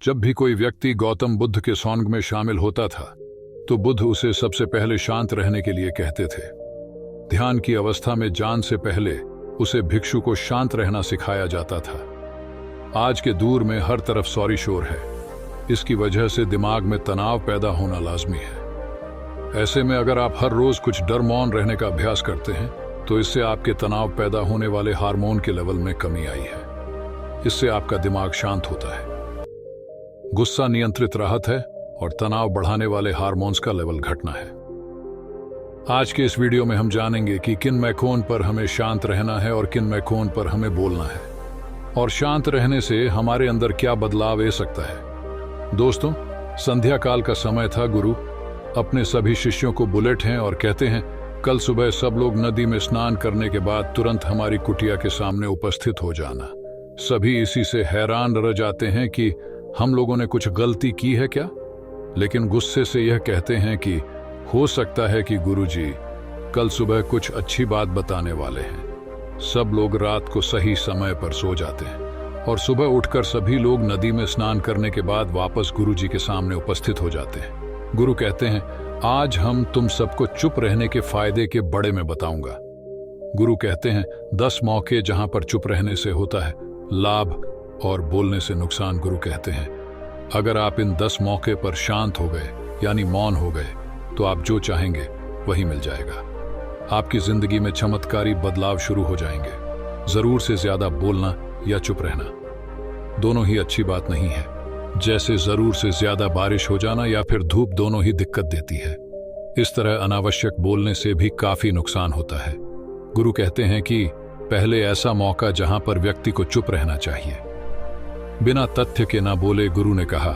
जब भी कोई व्यक्ति गौतम बुद्ध के सॉन्ग में शामिल होता था तो बुद्ध उसे सबसे पहले शांत रहने के लिए कहते थे। ध्यान की अवस्था में जान से पहले उसे भिक्षु को शांत रहना सिखाया जाता था। आज के दौर में हर तरफ सॉरी शोर है। इसकी वजह से दिमाग में तनाव पैदा होना लाजमी है। ऐसे में अगर आप हर रोज कुछ डर मौन रहने का अभ्यास करते हैं तो इससे आपके तनाव पैदा होने वाले हार्मोन के लेवल में कमी आई है। इससे आपका दिमाग शांत होता है, गुस्सा नियंत्रित राहत है और तनाव बढ़ाने वाले हार्मोन्स का लेवल घटना है। आज के इस वीडियो में हम जानेंगे कि किन मैकोन पर हमें शांत रहना है और किन मैकोन पर हमें बोलना है, और शांत रहने से हमारे अंदर क्या बदलाव आ सकता है। दोस्तों, संध्या काल का समय था। गुरु अपने सभी शिष्यों को बुलेट हैं और कहते हैं, कल सुबह सब लोग नदी में स्नान करने के बाद तुरंत हमारी कुटिया के सामने उपस्थित हो जाना। सभी इसी से हैरान रह जाते हैं कि हम लोगों ने कुछ गलती की है क्या, लेकिन गुस्से से यह कहते हैं कि हो सकता है कि गुरुजी कल सुबह कुछ अच्छी बात बताने वाले हैं। सब लोग रात को सही समय पर सो जाते हैं और सुबह उठकर सभी लोग नदी में स्नान करने के बाद वापस गुरुजी के सामने उपस्थित हो जाते हैं। गुरु कहते हैं, आज हम तुम सबको चुप रहने के फायदे के बड़े में बताऊंगा। गुरु कहते हैं, 10 मौके जहां पर चुप रहने से होता है लाभ और बोलने से नुकसान। गुरु कहते हैं, अगर आप इन 10 मौके पर शांत हो गए यानी मौन हो गए तो आप जो चाहेंगे वही मिल जाएगा। आपकी जिंदगी में चमत्कारी बदलाव शुरू हो जाएंगे। जरूर से ज्यादा बोलना या चुप रहना दोनों ही अच्छी बात नहीं है। जैसे जरूर से ज्यादा बारिश हो जाना या फिर धूप दोनों ही दिक्कत देती है, इस तरह अनावश्यक बोलने से भी काफी नुकसान होता है। गुरु कहते हैं कि पहले ऐसा मौका जहां पर व्यक्ति को चुप रहना चाहिए, बिना तथ्य के ना बोले। गुरु ने कहा,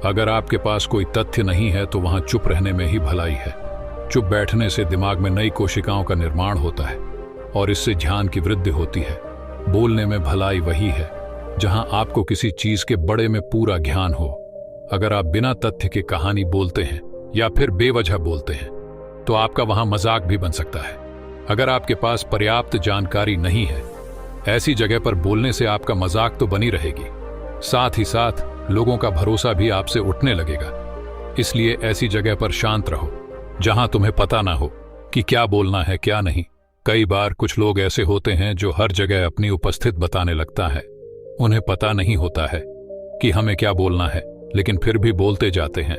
अगर आपके पास कोई तथ्य नहीं है तो वहां चुप रहने में ही भलाई है। चुप बैठने से दिमाग में नई कोशिकाओं का निर्माण होता है और इससे ध्यान की वृद्धि होती है। बोलने में भलाई वही है जहां आपको किसी चीज के बड़े में पूरा ज्ञान हो। अगर आप बिना तथ्य के कहानी बोलते हैं या फिर बेवजह बोलते हैं तो आपका वहां मजाक भी बन सकता है। अगर आपके पास पर्याप्त जानकारी नहीं है, ऐसी जगह पर बोलने से आपका मजाक तो बनी रहेगी, साथ ही साथ लोगों का भरोसा भी आपसे उठने लगेगा। इसलिए ऐसी जगह पर शांत रहो जहां तुम्हें पता ना हो कि क्या बोलना है क्या नहीं। कई बार कुछ लोग ऐसे होते हैं जो हर जगह अपनी उपस्थित बताने लगता है। उन्हें पता नहीं होता है कि हमें क्या बोलना है, लेकिन फिर भी बोलते जाते हैं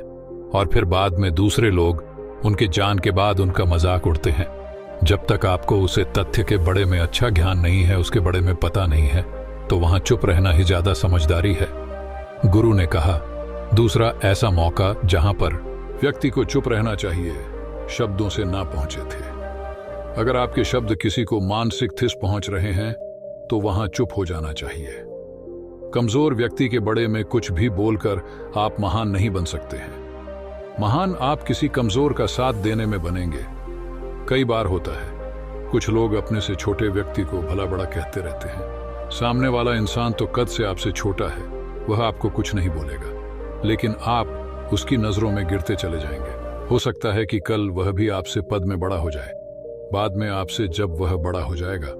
और फिर बाद में दूसरे लोग उनके जान के बाद उनका मजाक उड़ते हैं। जब तक आपको उसे तथ्य के बड़े में अच्छा ज्ञान नहीं है, उसके बड़े में पता नहीं है, तो वहां चुप रहना ही ज्यादा समझदारी है। गुरु ने कहा, दूसरा ऐसा मौका जहां पर व्यक्ति को चुप रहना चाहिए, शब्दों से ना पहुंचे थे। अगर आपके शब्द किसी को मानसिक ठेस पहुंच रहे हैं तो वहां चुप हो जाना चाहिए। कमजोर व्यक्ति के बड़े में कुछ भी बोलकर आप महान नहीं बन सकते हैं। महान आप किसी कमजोर का साथ देने में बनेंगे। कई बार होता है कुछ लोग अपने से छोटे व्यक्ति को भला बड़ा कहते रहते हैं। सामने वाला इंसान तो कद से आपसे छोटा है, वह आपको कुछ नहीं बोलेगा, लेकिन आप उसकी नजरों में गिरते चले जाएंगे। हो सकता है कि कल वह भी आपसे पद में बड़ा हो जाए। बाद में आपसे जब वह बड़ा हो जाएगा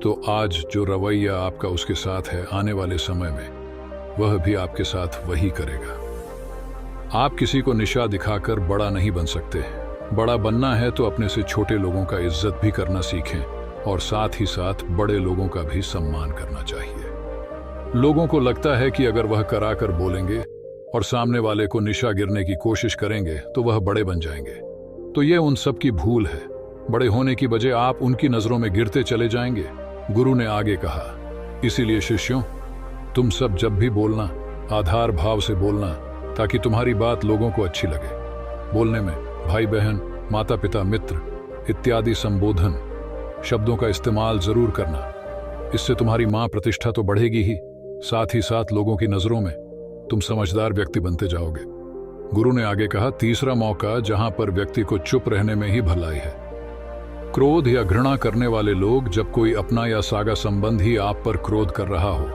तो आज जो रवैया आपका उसके साथ है, आने वाले समय में वह भी आपके साथ वही करेगा। आप किसी को निशा दिखाकर बड़ा नहीं बन सकते। बड़ा बनना है तो अपने से छोटे लोगों का इज्जत भी करना सीखें और साथ ही साथ बड़े लोगों का भी सम्मान करना चाहिए। लोगों को लगता है कि अगर वह कराकर बोलेंगे और सामने वाले को निशा गिरने की कोशिश करेंगे तो वह बड़े बन जाएंगे। तो यह उन सब की भूल है। बड़े होने की बजाय आप उनकी नजरों में गिरते चले जाएंगे। गुरु ने आगे कहा, इसीलिए शिष्यों, तुम सब जब भी बोलना आधार भाव से बोलना, ताकि तुम्हारी बात लोगों को अच्छी लगे। बोलने में भाई बहन, माता पिता, मित्र इत्यादि संबोधन शब्दों का इस्तेमाल जरूर करना। इससे तुम्हारी मां प्रतिष्ठा तो बढ़ेगी ही, साथ ही साथ लोगों की नजरों में तुम समझदार व्यक्ति बनते जाओगे। गुरु ने आगे कहा, तीसरा मौका जहां पर व्यक्ति को चुप रहने में ही भलाई है। क्रोध या घृणा करने वाले लोग, जब कोई अपना या सागा संबंधी आप पर क्रोध कर रहा हो,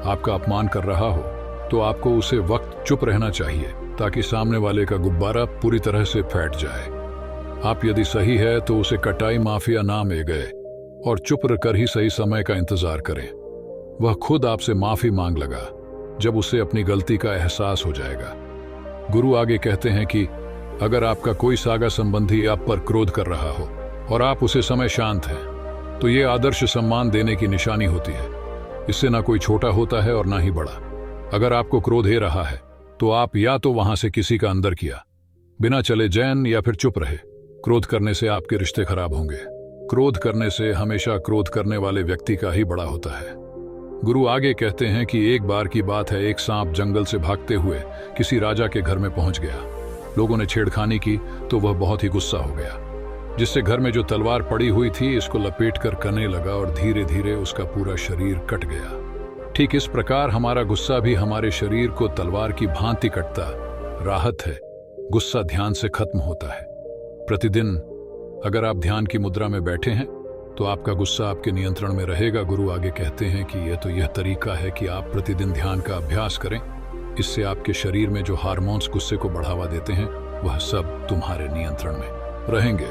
आपका अपमान कर रहा हो, तो आपको उसे वक्त चुप रहना चाहिए ताकि सामने वाले का गुब्बारा पूरी तरह से फैट जाए। आप यदि सही है तो उसे कटाई माफिया ना में गए और चुप कर ही सही समय का इंतजार करें। वह खुद आपसे माफी मांग लगा जब उसे अपनी गलती का एहसास हो जाएगा। गुरु आगे कहते हैं कि अगर आपका कोई सागा संबंधी आप पर क्रोध कर रहा हो और आप उसे समय शांत हैं, तो ये आदर्श सम्मान देने की निशानी होती है। इससे ना कोई छोटा होता है और ना ही बड़ा। अगर आपको क्रोध हे रहा है तो आप या तो वहां से किसी का अंदर किया, बिना चले जैन, या फिर चुप रहे। क्रोध करने से आपके रिश्ते खराब होंगे। क्रोध करने से हमेशा क्रोध करने वाले व्यक्ति का ही बड़ा होता है। गुरु आगे कहते हैं कि एक बार की बात है, एक सांप जंगल से भागते हुए किसी राजा के घर में पहुंच गया। लोगों ने छेड़खानी की तो वह बहुत ही गुस्सा हो गया, जिससे घर में जो तलवार पड़ी हुई थी इसको लपेटकर करने लगा और धीरे धीरे उसका पूरा शरीर कट गया। ठीक इस प्रकार हमारा गुस्सा भी हमारे शरीर को तलवार की भांति कटता। राहत है, गुस्सा ध्यान से खत्म होता है। प्रतिदिन अगर आप ध्यान की मुद्रा में बैठे हैं तो आपका गुस्सा आपके नियंत्रण में रहेगा। गुरु आगे कहते हैं कि यह तरीका है कि आप प्रतिदिन ध्यान का अभ्यास करें। इससे आपके शरीर में जो हार्मोन्स गुस्से को बढ़ावा देते हैं वह सब तुम्हारे नियंत्रण में रहेंगे,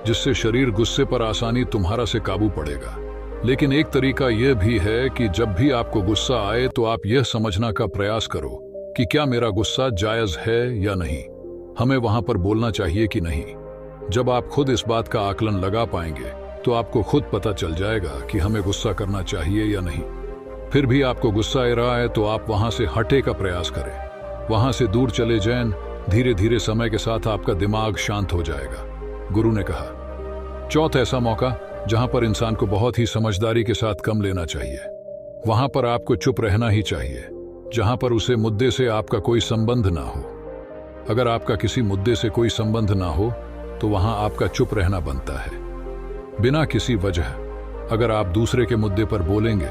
जिससे शरीर गुस्से पर आसानी तुम्हारा से काबू पड़ेगा। लेकिन एक तरीका यह भी है कि जब भी आपको गुस्सा आए तो आप यह समझना का प्रयास करो कि क्या मेरा गुस्सा जायज है या नहीं, हमें वहां पर बोलना चाहिए कि नहीं। जब आप खुद इस बात का आकलन लगा पाएंगे तो आपको खुद पता चल जाएगा कि हमें गुस्सा करना चाहिए या नहीं। फिर भी आपको गुस्सा आ रहा है तो आप वहां से हटे का प्रयास करें, वहां से दूर चले जाएं। धीरे धीरे समय के साथ आपका दिमाग शांत हो जाएगा। गुरु ने कहा, चौथ ऐसा मौका जहां पर इंसान को बहुत ही समझदारी के साथ कम लेना चाहिए। वहां पर आपको चुप रहना ही चाहिए, जहां पर उसे मुद्दे से आपका कोई संबंध ना हो। अगर आपका किसी मुद्दे से कोई संबंध ना हो तो वहां आपका चुप रहना बनता है। बिना किसी वजह अगर आप दूसरे के मुद्दे पर बोलेंगे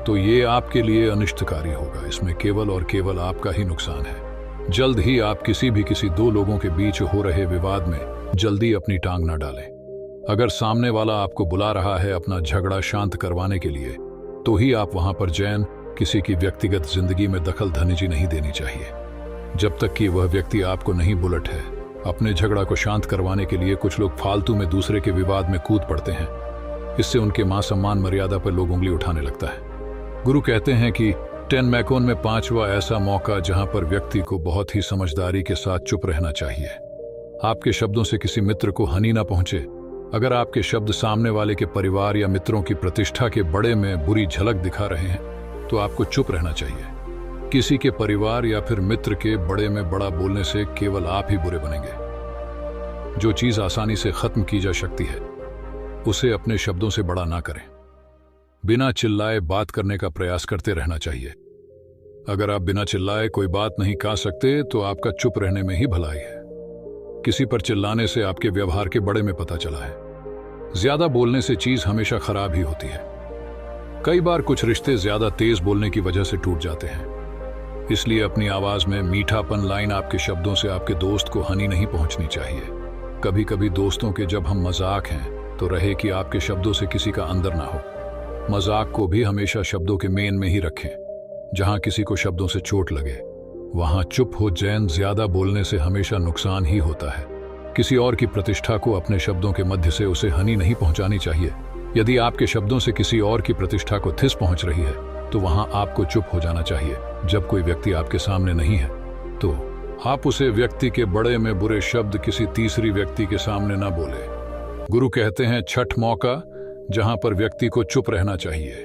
तो ये आपके लिए अनिष्टकारी होगा। इसमें केवल और केवल आपका ही नुकसान है। जल्द ही आप किसी दो लोगों के बीच हो रहे विवाद में जल्दी अपनी टांग ना डालें। अगर सामने वाला आपको बुला रहा है अपना झगड़ा शांत करवाने के लिए, तो ही आप वहां पर जैन किसी की व्यक्तिगत जिंदगी में दखल अंदाजी नहीं देनी चाहिए। जब तक कि वह व्यक्ति आपको नहीं बुलट है। अपने झगड़ा को शांत करवाने के लिए कुछ लोग फालतू में दूसरे के विवाद में कूद पड़ते हैं। इससे उनके मान सम्मान मर्यादा पर लोग उंगली उठाने लगता है। गुरु कहते हैं कि 10 मैकोन में 5वां ऐसा मौका जहां पर व्यक्ति को बहुत ही समझदारी के साथ चुप रहना चाहिए। आपके शब्दों से किसी मित्र को हानि ना पहुंचे। अगर आपके शब्द सामने वाले के परिवार या मित्रों की प्रतिष्ठा के बड़े में बुरी झलक दिखा रहे हैं तो आपको चुप रहना चाहिए। किसी के परिवार या फिर मित्र के बड़े में बड़ा बोलने से केवल आप ही बुरे बनेंगे। जो चीज आसानी से खत्म की जा सकती है उसे अपने शब्दों से बड़ा ना करें। बिना चिल्लाए बात करने का प्रयास करते रहना चाहिए। अगर आप बिना चिल्लाए कोई बात नहीं कह सकते तो आपका चुप रहने में ही भलाई है। किसी पर चिल्लाने से आपके व्यवहार के बड़े में पता चला है। ज्यादा बोलने से चीज हमेशा खराब ही होती है। कई बार कुछ रिश्ते ज्यादा तेज बोलने की वजह से टूट जाते हैं। इसलिए अपनी आवाज में मीठापन लाइन आपके शब्दों से आपके दोस्त को हानि नहीं पहुंचनी चाहिए। कभी कभी दोस्तों के जब हम मजाक हैं तो रहे कि आपके शब्दों से किसी का अंदर ना हो। मजाक को भी हमेशा शब्दों के मेन में ही रखें। जहां किसी को शब्दों से चोट लगे वहां चुप हो जैन। ज्यादा बोलने से हमेशा नुकसान ही होता है। किसी और की प्रतिष्ठा को अपने शब्दों के मध्य से उसे हानि नहीं पहुंचानी चाहिए। यदि आपके शब्दों से किसी और की प्रतिष्ठा को ठेस पहुंच रही है तो वहां आपको चुप हो जाना चाहिए। जब कोई व्यक्ति आपके सामने नहीं है तो आप उसे व्यक्ति के बड़े में बुरे शब्द किसी तीसरी व्यक्ति के सामने ना बोले। गुरु कहते हैं छठ मौका जहां पर व्यक्ति को चुप रहना चाहिए।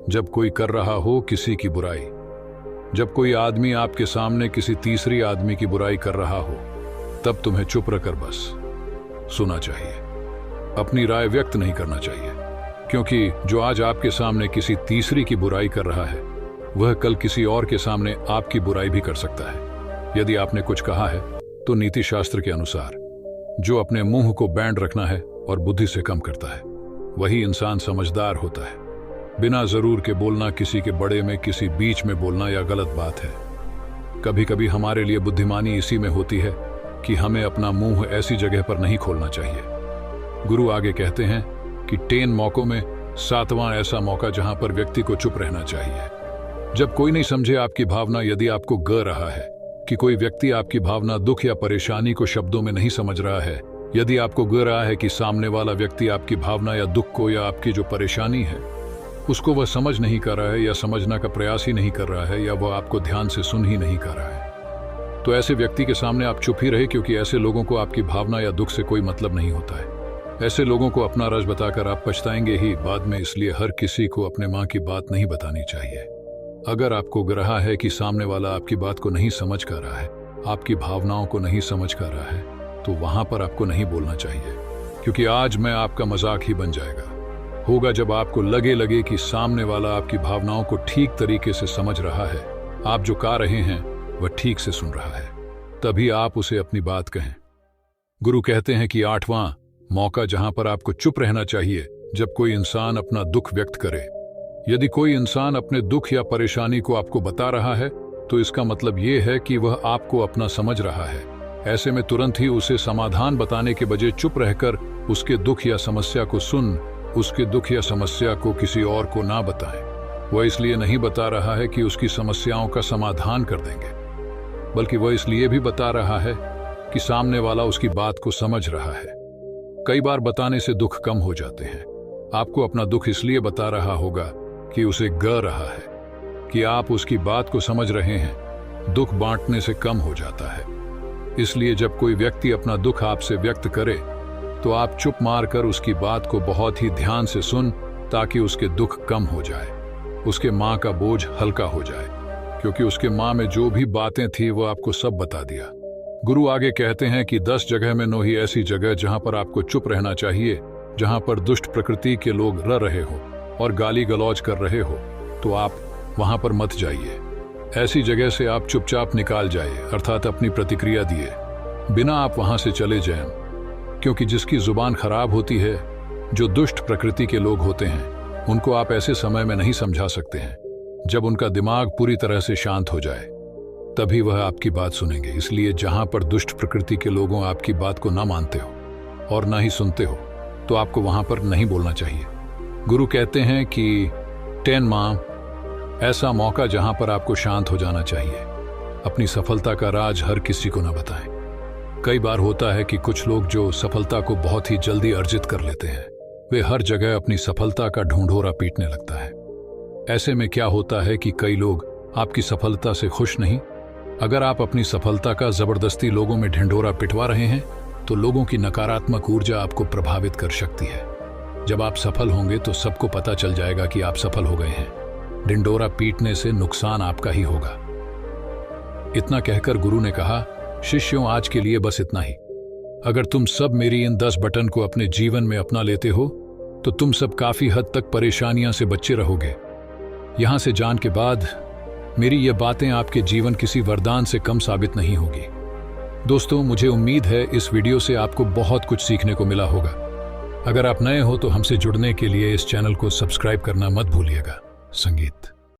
जब कोई कर रहा हो किसी की बुराई, जब कोई आदमी आपके सामने किसी तीसरी आदमी की बुराई कर रहा हो, तब तुम्हें चुप रहकर बस सुना चाहिए। अपनी राय व्यक्त नहीं करना चाहिए, क्योंकि जो आज आपके सामने किसी तीसरी की बुराई कर रहा है वह कल किसी और के सामने आपकी बुराई भी कर सकता है। यदि आपने कुछ कहा है तो नीति शास्त्र के अनुसार जो अपने मुंह को बैंड रखना है और बुद्धि से कम करता है वही इंसान समझदार होता है। बिना जरूर के बोलना, किसी के बड़े में किसी बीच में बोलना या गलत बात है। कभी कभी हमारे लिए बुद्धिमानी इसी में होती है कि हमें अपना मुंह ऐसी जगह पर नहीं खोलना चाहिए। गुरु आगे कहते हैं कि 10 मौकों में 7वां ऐसा मौका जहां पर व्यक्ति को चुप रहना चाहिए। जब कोई नहीं समझे आपकी भावना, यदि आपको ग रहा है कि कोई व्यक्ति आपकी भावना, दुख या परेशानी को शब्दों में नहीं समझ रहा है, यदि आपको ग रहा है कि सामने वाला व्यक्ति आपकी भावना या दुख को या आपकी जो परेशानी है उसको वह समझ नहीं कर रहा है या समझना का प्रयास ही नहीं कर रहा है या वह आपको ध्यान से सुन ही नहीं कर रहा है। तो ऐसे व्यक्ति के सामने आप चुप ही रहे, क्योंकि ऐसे लोगों को आपकी भावना या दुख से कोई मतलब नहीं होता है। ऐसे लोगों को अपना राज बताकर आप पछताएंगे ही बाद में। इसलिए हर किसी को अपने माँ की बात नहीं बतानी चाहिए। अगर आपको रहा है कि सामने वाला आपकी बात को नहीं समझ कर रहा है, आपकी भावनाओं को नहीं समझ कर रहा है, तो वहां पर आपको नहीं बोलना चाहिए, क्योंकि आज मैं आपका मजाक ही बन जाएगा। होगा जब आपको लगे कि सामने वाला आपकी भावनाओं को ठीक तरीके से समझ रहा है, आप जो कह रहे हैं वह ठीक से सुन रहा है, तभी आप उसे अपनी बात कहें। गुरु कहते हैं कि 8वां मौका जहां पर आपको चुप रहना चाहिए, जब कोई इंसान अपना दुख व्यक्त करे। यदि कोई इंसान अपने दुख या परेशानी को आपको बता रहा है, तो इसका मतलब यह है कि वह आपको अपना समझ रहा है। ऐसे में तुरंत ही उसे समाधान बताने के बजाय चुप रहकर उसके दुख या समस्या को सुन, उसके दुख या समस्या को किसी और को ना बताएं। वह इसलिए नहीं बता रहा है कि उसकी समस्याओं का समाधान कर देंगे, बल्कि वह इसलिए भी बता रहा है कि सामने वाला उसकी बात को समझ रहा है। कई बार बताने से दुख कम हो जाते हैं। आपको अपना दुख इसलिए बता रहा होगा कि उसे ग रहा है कि आप उसकी बात को समझ रहे हैं। दुख बांटने से कम हो जाता है। इसलिए जब कोई व्यक्ति अपना दुख आपसे व्यक्त करे, तो आप चुप मारकर उसकी बात को बहुत ही ध्यान से सुन, ताकि उसके दुख कम हो जाए, उसके माँ का बोझ हल्का हो जाए, क्योंकि उसके माँ में जो भी बातें थी वो आपको सब बता दिया। गुरु आगे कहते हैं कि 10 जगह में 9 ही ऐसी जगह जहां पर आपको चुप रहना चाहिए, जहां पर दुष्ट प्रकृति के लोग रह रहे हो और गाली गलौज कर रहे हो, तो आप वहां पर मत जाइए। ऐसी जगह से आप चुपचाप निकाल जाइए, अर्थात अपनी प्रतिक्रिया दिए बिना आप वहां से चले जाएं, क्योंकि जिसकी जुबान खराब होती है, जो दुष्ट प्रकृति के लोग होते हैं, उनको आप ऐसे समय में नहीं समझा सकते हैं। जब उनका दिमाग पूरी तरह से शांत हो जाए, तभी वह आपकी बात सुनेंगे। इसलिए जहां पर दुष्ट प्रकृति के लोगों आपकी बात को ना मानते हो और ना ही सुनते हो, तो आपको वहां पर नहीं बोलना चाहिए। गुरु कहते हैं कि 10वां ऐसा मौका जहां पर आपको शांत हो जाना चाहिए। अपनी सफलता का राज हर किसी को न बताएं। कई बार होता है कि कुछ लोग जो सफलता को बहुत ही जल्दी अर्जित कर लेते हैं, वे हर जगह अपनी सफलता का ढूंढोरा पीटने लगता है। ऐसे में क्या होता है कि कई लोग आपकी सफलता से खुश नहीं। अगर आप अपनी सफलता का जबरदस्ती लोगों में ढिंढोरा पिटवा रहे हैं, तो लोगों की नकारात्मक ऊर्जा आपको प्रभावित कर सकती है। जब आप सफल होंगे तो सबको पता चल जाएगा कि आप सफल हो गए हैं। ढिंढोरा पीटने से नुकसान आपका ही होगा। इतना कहकर गुरु ने कहा, शिष्यों, आज के लिए बस इतना ही। अगर तुम सब मेरी इन 10 बटन को अपने जीवन में अपना लेते हो, तो तुम सब काफी हद तक परेशानियां से बचे रहोगे। यहां से जान के बाद मेरी ये बातें आपके जीवन किसी वरदान से कम साबित नहीं होगी। दोस्तों, मुझे उम्मीद है इस वीडियो से आपको बहुत कुछ सीखने को मिला होगा। अगर आप नए हो तो हमसे जुड़ने के लिए इस चैनल को सब्सक्राइब करना मत भूलिएगा। संगीत।